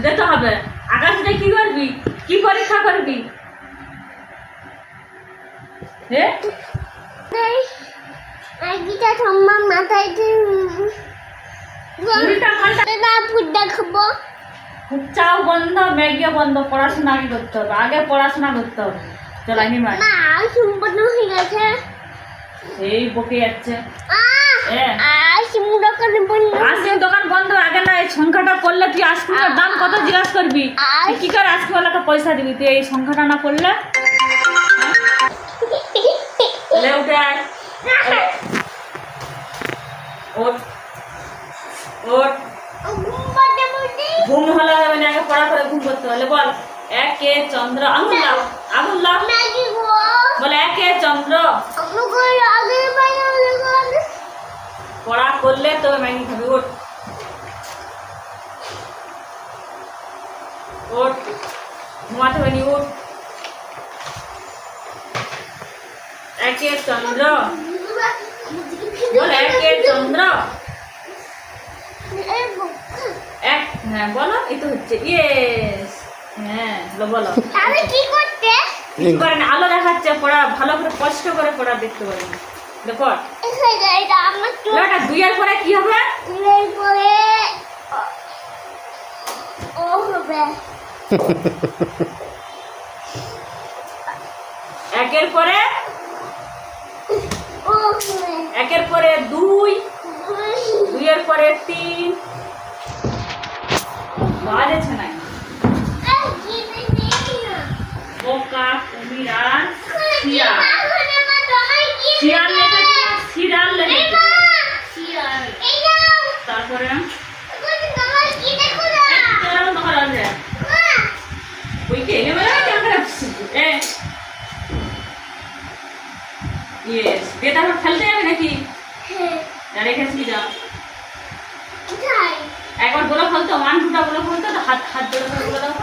যেতে হবে। আকাশে কি করবি, কি পরীক্ষা করবি? চাও বন্ধ, ম্যাগিও বন্ধ, পড়াশোনা আগে করতে হবে, আগে পড়াশোনা করতে হবে। চল আমি মার এই বকে যাচ্ছে। আইসক্রিম দোকান বন্ধ আগে না, এই সংখ্যাটা করলে তুই আইসক্রিমের দাম কত জিজ্ঞাসা করবি? কি করে আইসক্রিমওয়ালাকে পয়সা দিবি তুই এই সংখ্যাটা না করলে? উঠে আয়, ওঠ ওঠ। ঘুম হলে হবে না, আগে পড়া করে ঘুম করতে হলে বল। একে চন্দ্র, আঙুল লাও, আঙুল লাও, বলে একে চন্দ্র। পড়া করলে তবে ম্যাগি খাবি। ওঠ ওঠ, ঘুমাতে হবে নি, ওঠ। একে চন্দ্র, বল একে চন্দ্র। এক, হ্যাঁ বলো, এই তো হচ্ছে। ইয়েস, হ্যাঁ বলো। আমি কি করতে? কিছু করে না, আলো দেখাচ্ছে, পড়া ভালো করে কষ্ট করে পড়া দেখতে পারি না। দেখো এটা 2 এর পরে কি হবে? 2 এর পরে ও হবে। 1 এর পরে ও হবে। 1 এর পরে 2, 2 এর পরে 3। বাজেছে না বোকা, কুমির আর শিয়াল। শিয়াল লেগেছে, শিয়াল লেগেছে। তারপরে ওই কে ইয়েস, তারপর খেলতে যাবে নাকি? রেখেছি যা। একবার বলে ফেলতো, 1 2টা বলে ফেলতো, হাত হাত জোড়া করে বলে দাও।